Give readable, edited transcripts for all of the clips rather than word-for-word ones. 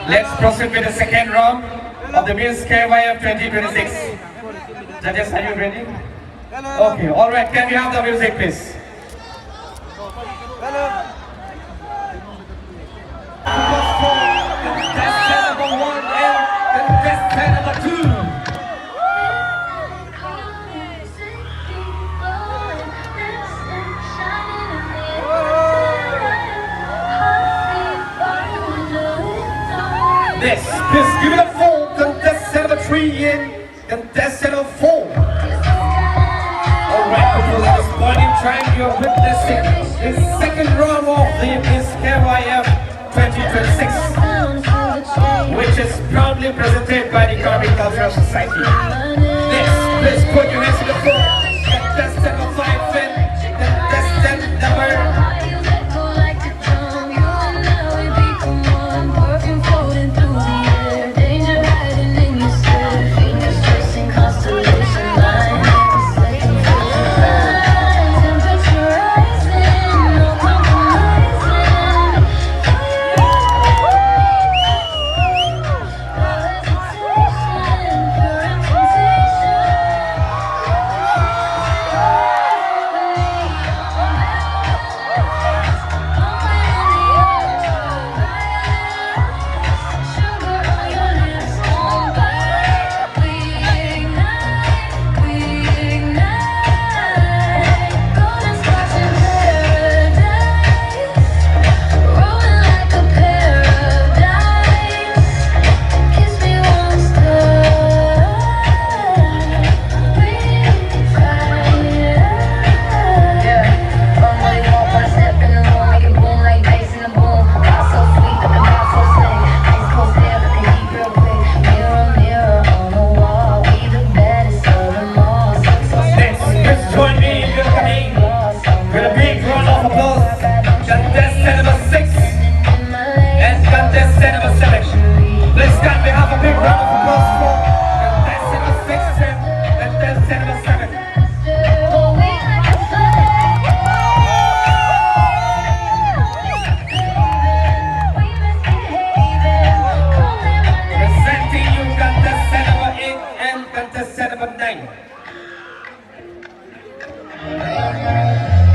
Let's proceed with the second round of the Miss KYF 2026. Judges, are you ready? Okay, all right. Can we have the music, please? Contestant number 1 and contestant number 2. Next, please give it a full contestant number 3 and contestant number 4. Alright, people, at this point in time, you're witnessing the second round of the Miss KYF 2026, which is proudly presented by the Karbi Cultural Society. Next, please put your hands to the floor. Contestant number 5 and contestant number 9.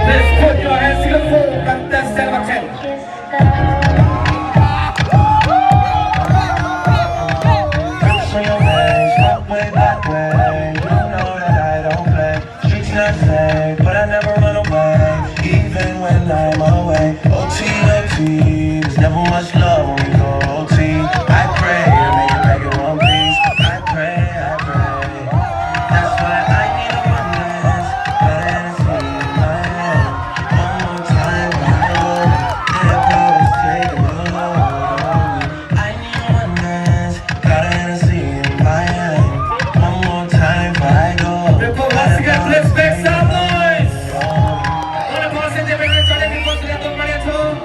Please put your hands to the floor, contestant number 10. Swing your legs, walk way that way. You know that I don't play. Streets not safe, but I never run away, even when I'm away. OT, OT, there's never much love when we go OT. I pray to make it back in one piece. I pray, I pray. That's why I need a witness. Fantasy in my head. One more time when I go. Let powers take a hold. I need a witness. Got a Hennessy in my hand. One more time before I go. People, once again, let's make some noise. Una positive energy, let me go to the top of the tone.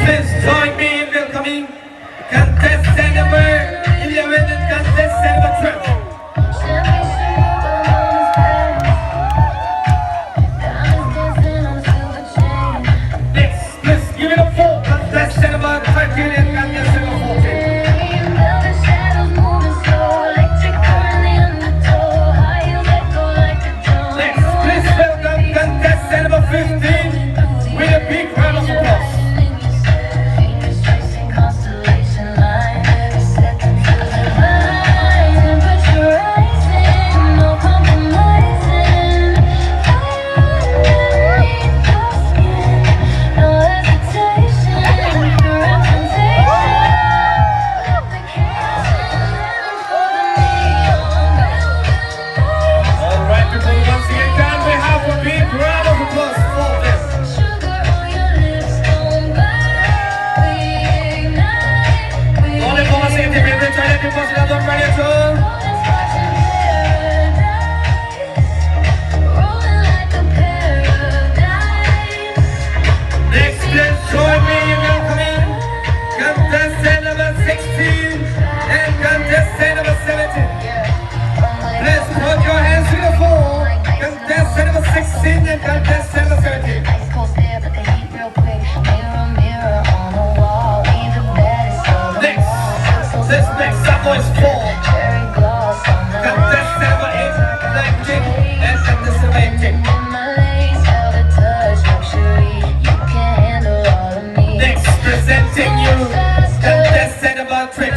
Please join me in welcoming contestant number 11 and contestant number 12. Next, please give it a full contestant number 13 and contestant number 14. Next, please welcome contestant number 15 with a big round of applause. noise for contestant number 8, 19, and contestant 18. Next, presenting you contestant number 20.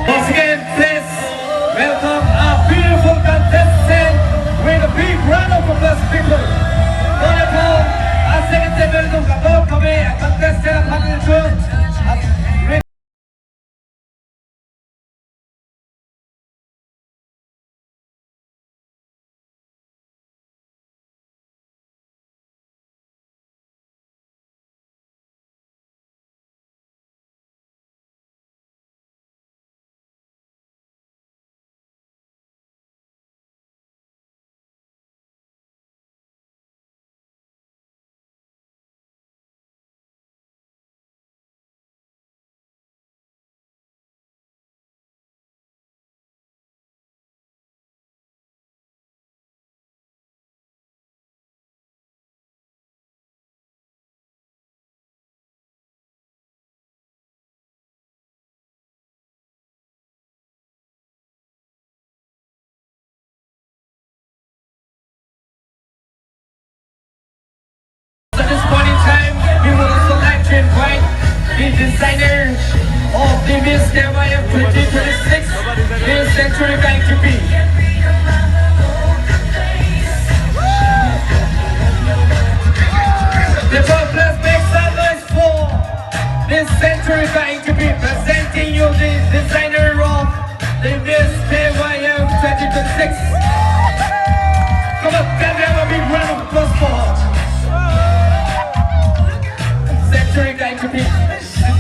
Once again, please welcome our beautiful contestant with a big round of applause, people. Wonderful. Ang second table ng kapag kami ang contestant ang panunod at at this point in time, we would also like to invite the designer of the Miss KYF 2026, Miss Century going to be. Therefore, please make some noise for Miss Century going to be presenting you the designer of the Miss KYF 2026. Come on, can we have a big round of applause for her? Century going to be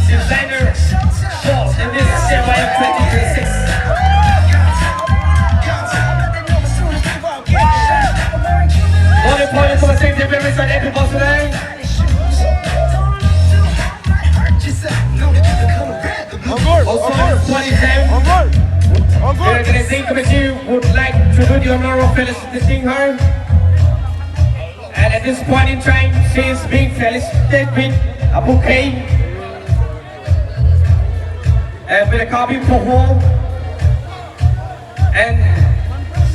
designer for the Miss KYF 2026. On the point for the same day, very sorry, everybody today. Also, at this point in time, the organizing committee would like to do the honor of felicitating her. And at this point in time, she is being felicitated with a bouquet and with a copy for her and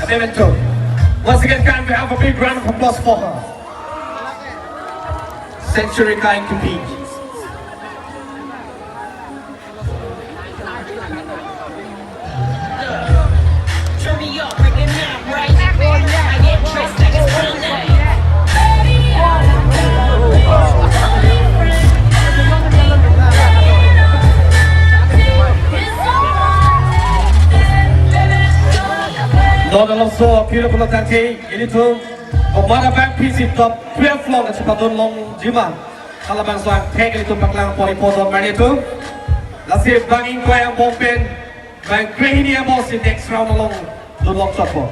a memento. Once again, can we have a big round of applause for her? Century kind to be. Turn me up, break it down, right? I get dressed like it's Sunday. Lord also beautiful country ini tu Komanda Bank PC top 12 long Chepate long jima kalau bang soal kek itu paklang polipoton mana itu lasih bangin kau yang bomben bang green yang bos di next round long long shot po.